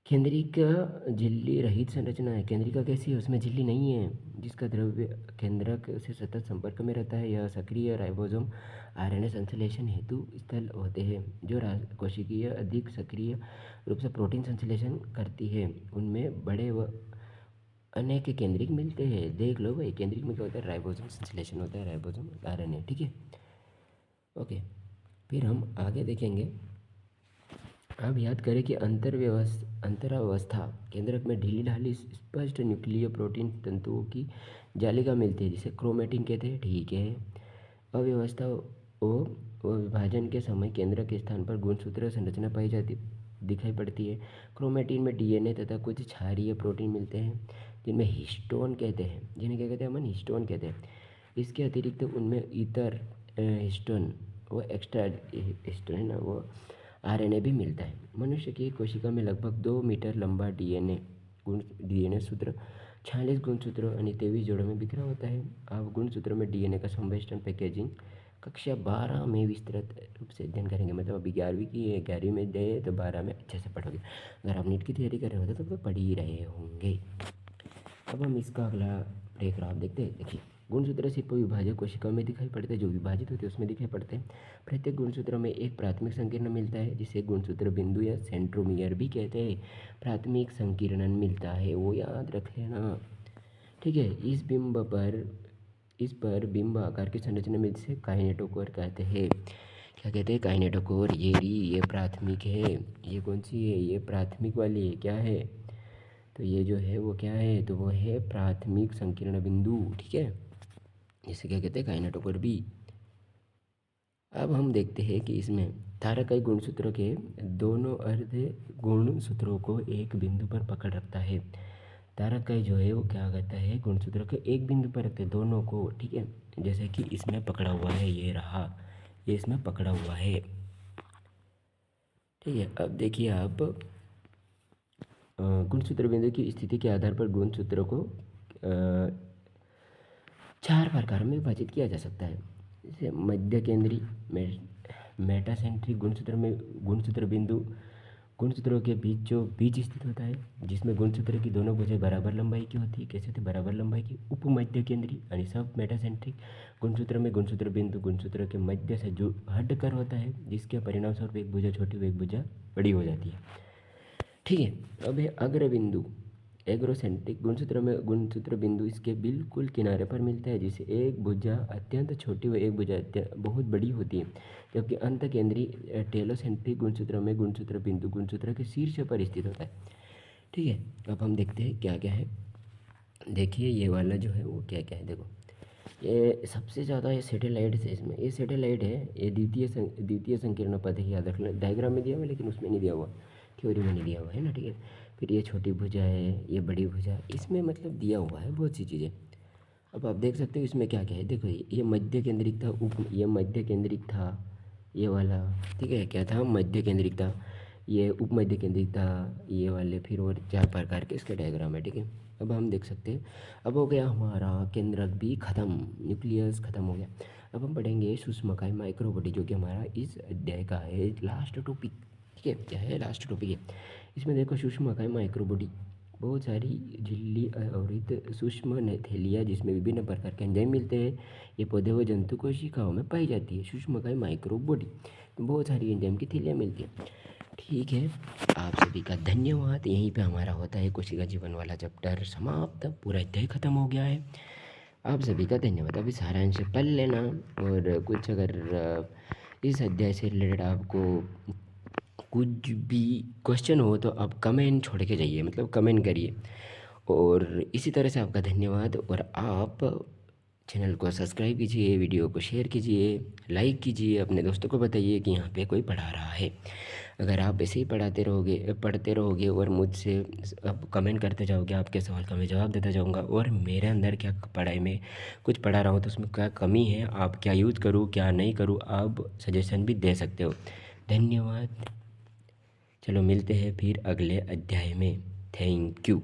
केंद्रिका झिल्ली रहित संरचना है। केंद्रिका कैसी है, उसमें झिल्ली नहीं है, जिसका द्रव्य केंद्रक से सतत संपर्क में रहता है। यह सक्रिय राइबोसोम आरएनए संश्लेषण हेतु स्थल होते हैं। जो कोशिकीय अधिक सक्रिय रूप से प्रोटीन संश्लेषण करती है, उनमें बड़े व अनेक केंद्रिक मिलते हैं। देख लो भाई, केंद्रिक में क्या होता है, राइबोसोम संश्लेषण होता है, राइबोसोम आरएनए। ठीक है, ओके, फिर हम आगे देखेंगे। अब याद करें कि अंतरावस्था केंद्रक में ढीली ढाली स्पष्ट न्यूक्लियो प्रोटीन तंतुओं की जालिका मिलती है, जिसे क्रोमेटिन कहते हैं। ठीक है, अव्यवस्था वो विभाजन के समय केंद्रक के स्थान पर गुणसूत्र संरचना पाई जाती दिखाई पड़ती है। क्रोमेटिन में डीएनए तथा कुछ क्षारीय प्रोटीन मिलते हैं जिनमें हिस्टोन कहते हैं, जिन्हें क्या कहते हैं, अमन हिस्टोन कहते हैं। इसके अतिरिक्त उनमें इतर हिस्टोन वो एक्स्ट्रा हिस्टोन है ना, वो आरएनए भी मिलता है। मनुष्य की कोशिका में लगभग 2 मीटर लंबा डीएनए सूत्र 46 गुणसूत्रों यानी 23 जोड़ों में बिखरा होता है। अब गुणसूत्रों में डीएनए का संवेष्टन पैकेजिंग कक्षा 12 में विस्तृत रूप से अध्ययन करेंगे। मतलब अभी 11वीं की है, 11वीं में गए तो 12 में अच्छे से पढ़ोगे। अगर आप नीट की तैयारी कर रहे होते तो पढ़ ही रहे होंगे। अब हम इसका अगला पैराग्राफ देखते हैं। देखिए, गुणसूत्र सिर्फ विभाजक कोशिकाओं में दिखाई पड़ते हैं, जो विभाजित होते हैं उसमें दिखाई पड़ते हैं। प्रत्येक गुणसूत्र में एक प्राथमिक संकीर्ण मिलता है, जिसे गुणसूत्र बिंदु या सेंट्रोमियर भी कहते हैं। प्राथमिक संकीर्णन मिलता है, वो याद रख लेना। ठीक है, इस पर बिंब आकार की संरचना में जिसे काइनेटोकोर कहते हैं। क्या कहते हैं, काइनेटोकोर। ये प्राथमिक है। ये कौन सी है, ये प्राथमिक वाली है। क्या है, तो ये जो है वो क्या है, तो वो है प्राथमिक संकीर्ण बिंदु। ठीक है, इसे क्या कहते हैं, काइनेटोकोर भी। अब हम देखते हैं कि इसमें तारकई गुणसूत्रों के दोनों अर्ध गुणसूत्रों को एक बिंदु पर पकड़ रखता है। तारकई जो है वो क्या करता है, गुणसूत्रों के एक बिंदु पर रखते हैं दोनों को। ठीक है, जैसे कि इसमें पकड़ा हुआ है, ये रहा, ये इसमें पकड़ा हुआ है। ठीक है, अब देखिए आप गुणसूत्र बिंदु की स्थिति के आधार पर गुणसूत्रों को 4 प्रकार में विभाजित किया जा सकता है। जैसे मध्य केंद्री, मेटासेंट्रिक गुणसूत्र में गुणसूत्र बिंदु गुणसूत्रों के बीच जो बीच स्थित होता है, जिसमें गुणसूत्र की दोनों भुजाएं बराबर लंबाई की होती है। कैसे होती है, बराबर लंबाई की। उपमध्य केंद्री यानी सब मेटासेंट्रिक गुणसूत्र में गुणसूत्र बिंदु गुणसूत्र के मध्य से जो हट कर होता है, जिसके परिणाम स्वरूप एक भुजा छोटी व एक भुजा बड़ी हो जाती है। ठीक है, अब है अग्र बिंदु। एग्रोसेंट्रिक गुणसूत्र में गुणसूत्र बिंदु इसके बिल्कुल किनारे पर मिलता है, जिसे एक भुजा अत्यंत छोटी व एक भुजा बहुत बड़ी होती है, जबकि अंत केंद्रीय टेलोसेंट्रिक गुणसूत्र में गुणसूत्र बिंदु गुणसूत्र के शीर्ष पर स्थित होता है। ठीक है, अब हम देखते हैं क्या क्या है। देखिए ये वाला जो है वो क्या क्या है। देखो ये सबसे ज़्यादा ये सैटेलाइट है, इसमें ये सैटेलाइट है, ये द्वितीय संकीर्ण पद है, याद रखना। डायग्राम में दिया हुआ लेकिन उसमें नहीं दिया हुआ, थ्योरी में नहीं दिया हुआ है ना। ठीक है, फिर ये छोटी भुजा है, ये बड़ी भुजा, इसमें मतलब दिया हुआ है बहुत सी चीज़ें। अब आप देख सकते हो इसमें क्या क्या है। देखो ये मध्य केंद्रिक था, ये मध्य केंद्रिक था, ये वाला। ठीक है, क्या था, मध्य केंद्रिक था, ये उप मध्य केंद्रिक था, ये वाले, फिर और 4 प्रकार के इसके डायग्राम है। ठीक है, अब हम देख सकते हैं। अब हो गया हमारा केंद्रक भी ख़त्म, न्यूक्लियस ख़त्म हो गया। अब हम पढ़ेंगे सूक्ष्मकाय माइक्रोबॉडी, जो कि हमारा इस अध्याय का है लास्ट टॉपिक। ठीक है, क्या है, लास्ट टॉपिक है। इसमें देखो सूक्ष्मकाय माइक्रोबॉडी, बहुत सारी झिल्ली आवृत सूक्ष्म थैलियाँ जिसमें विभिन्न प्रकार के एंजाइम मिलते हैं, ये पौधे व जंतु कोशिकाओं में पाई जाती है। सूक्ष्मकाय माइक्रोबॉडी में बहुत सारी एंजाइम की थैलियाँ मिलती हैं। ठीक है, आप सभी का धन्यवाद। यहीं पे हमारा होता है कोशिका जीवन वाला चैप्टर समाप्त, पूरा अध्याय खत्म हो गया है। आप सभी का धन्यवाद। अभी सारांश पढ़ लेना, और कुछ अगर इस अध्याय से रिलेटेड आपको कुछ भी क्वेश्चन हो तो आप कमेंट छोड़ के जाइए, मतलब कमेंट करिए। और इसी तरह से आपका धन्यवाद। और आप चैनल को सब्सक्राइब कीजिए, वीडियो को शेयर कीजिए, लाइक कीजिए, अपने दोस्तों को बताइए कि यहाँ पे कोई पढ़ा रहा है। अगर आप ऐसे ही पढ़ते रहोगे और मुझसे अब कमेंट करते जाओगे, आपके सवाल का मैं जवाब देता जाऊँगा, और मेरे अंदर क्या पढ़ाई में कुछ पढ़ा रहा हूँ तो उसमें क्या कमी है, आप क्या यूज़ करूँ क्या नहीं करूँ, आप सजेशन भी दे सकते हो। धन्यवाद। चलो मिलते हैं फिर अगले अध्याय में। Thank you.